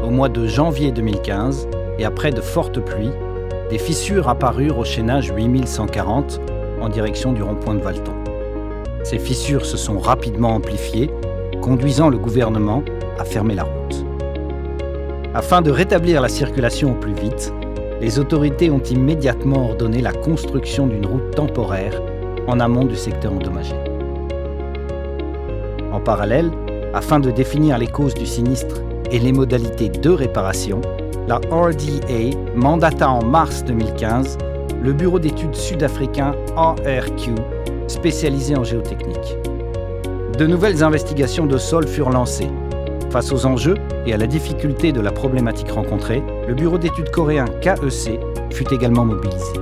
Au mois de janvier 2015, et après de fortes pluies, des fissures apparurent au chaînage 8140 en direction du rond-point de Valton. Ces fissures se sont rapidement amplifiées, conduisant le gouvernement à fermer la route. Afin de rétablir la circulation au plus vite, les autorités ont immédiatement ordonné la construction d'une route temporaire en amont du secteur endommagé. En parallèle, afin de définir les causes du sinistre et les modalités de réparation, la RDA mandata en mars 2015 le bureau d'études sud-africain ARQ, spécialisé en géotechnique. De nouvelles investigations de sol furent lancées. Face aux enjeux et à la difficulté de la problématique rencontrée, le bureau d'études coréen KEC fut également mobilisé.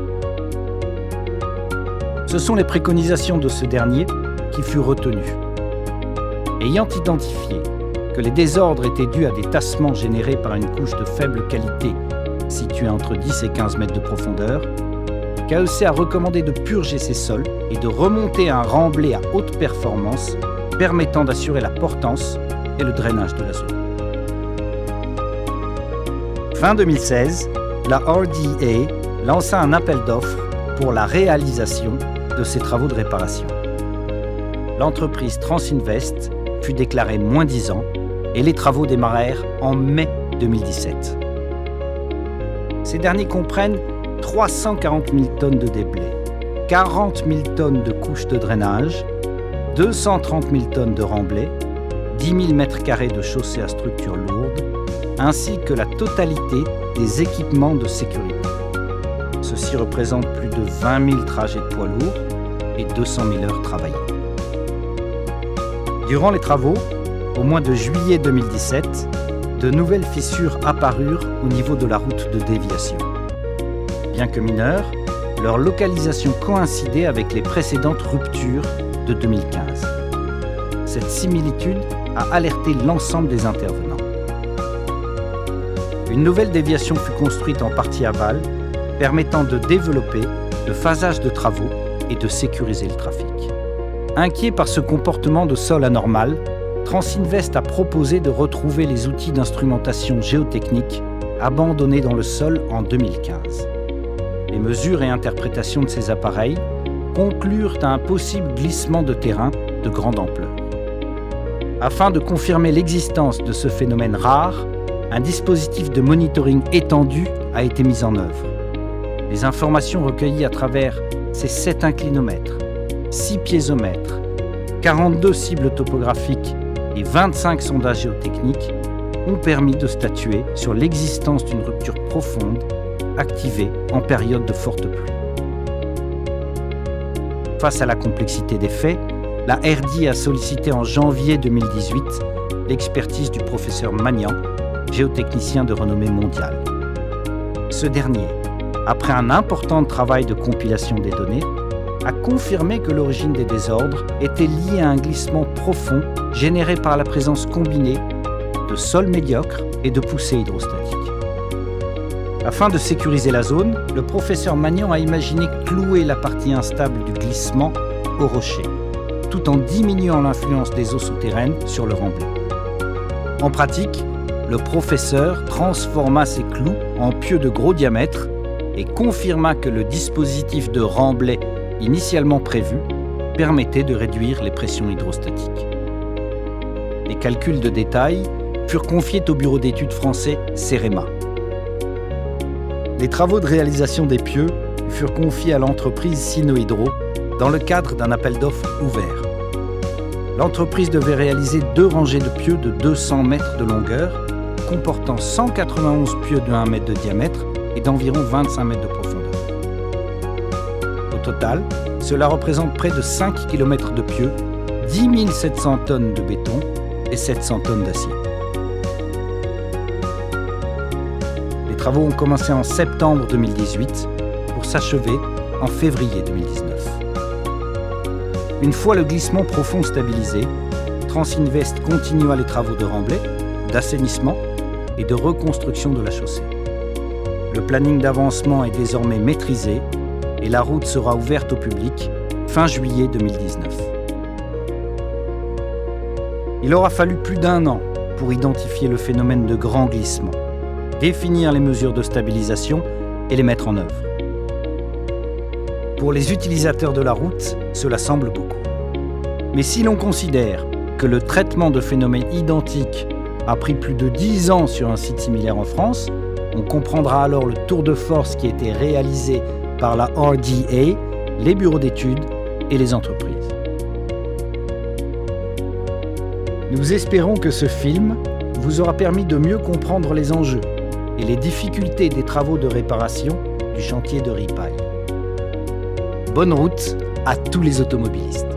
Ce sont les préconisations de ce dernier qui furent retenues. Ayant identifié que les désordres étaient dus à des tassements générés par une couche de faible qualité située entre 10 et 15 mètres de profondeur, KEC a recommandé de purger ces sols et de remonter un remblai à haute performance permettant d'assurer la portance et le drainage de la zone. Fin 2016, la RDA lança un appel d'offres pour la réalisation de ces travaux de réparation. L'entreprise Transinvest fut déclarée -10 ans et les travaux démarrèrent en mai 2017. Ces derniers comprennent 340 000 tonnes de déblais, 40 000 tonnes de couches de drainage, 230 000 tonnes de remblais, 10 000 m² de chaussées à structure lourde, ainsi que la totalité des équipements de sécurité. Ceci représente plus de 20 000 trajets de poids lourds et 200 000 heures travaillées. Durant les travaux, au mois de juillet 2017, de nouvelles fissures apparurent au niveau de la route de déviation. Bien que mineures, leur localisation coïncidait avec les précédentes ruptures de 2015. Cette similitude a alerté l'ensemble des intervenants. Une nouvelle déviation fut construite en partie aval, permettant de développer le phasage de travaux et de sécuriser le trafic. Inquiet par ce comportement de sol anormal, Transinvest a proposé de retrouver les outils d'instrumentation géotechnique abandonnés dans le sol en 2015. Les mesures et interprétations de ces appareils conclurent à un possible glissement de terrain de grande ampleur. Afin de confirmer l'existence de ce phénomène rare, un dispositif de monitoring étendu a été mis en œuvre. Les informations recueillies à travers ces 7 inclinomètres, 6 piézomètres, 42 cibles topographiques et 25 sondages géotechniques ont permis de statuer sur l'existence d'une rupture profonde activée en période de forte pluie. Face à la complexité des faits, la RDA a sollicité en janvier 2018 l'expertise du professeur Magnan, géotechnicien de renommée mondiale. Ce dernier, après un important travail de compilation des données, a confirmé que l'origine des désordres était liée à un glissement profond généré par la présence combinée de sols médiocres et de poussées hydrostatiques. Afin de sécuriser la zone, le professeur Magnan a imaginé clouer la partie instable du glissement au rocher, tout en diminuant l'influence des eaux souterraines sur le remblai. En pratique, le professeur transforma ces clous en pieux de gros diamètre et confirma que le dispositif de remblai initialement prévu permettait de réduire les pressions hydrostatiques. Les calculs de détail furent confiés au bureau d'études français CEREMA. Les travaux de réalisation des pieux furent confiés à l'entreprise Sinohydro dans le cadre d'un appel d'offres ouvert. L'entreprise devait réaliser 2 rangées de pieux de 200 mètres de longueur, comportant 191 pieux de 1 mètre de diamètre et d'environ 25 mètres de profondeur. Au total, cela représente près de 5 km de pieux, 10 700 tonnes de béton et 700 tonnes d'acier. Les travaux ont commencé en septembre 2018 pour s'achever en février 2019. Une fois le glissement profond stabilisé, Transinvest continua les travaux de remblai, d'assainissement et de reconstruction de la chaussée. Le planning d'avancement est désormais maîtrisé et la route sera ouverte au public fin juillet 2019. Il aura fallu plus d'1 an pour identifier le phénomène de grand glissement, définir les mesures de stabilisation et les mettre en œuvre. Pour les utilisateurs de la route, cela semble beaucoup. Mais si l'on considère que le traitement de phénomènes identiques a pris plus de 10 ans sur un site similaire en France, on comprendra alors le tour de force qui a été réalisé par la RDA, les bureaux d'études et les entreprises. Nous espérons que ce film vous aura permis de mieux comprendre les enjeux et les difficultés des travaux de réparation du chantier de Ripaille. Bonne route à tous les automobilistes.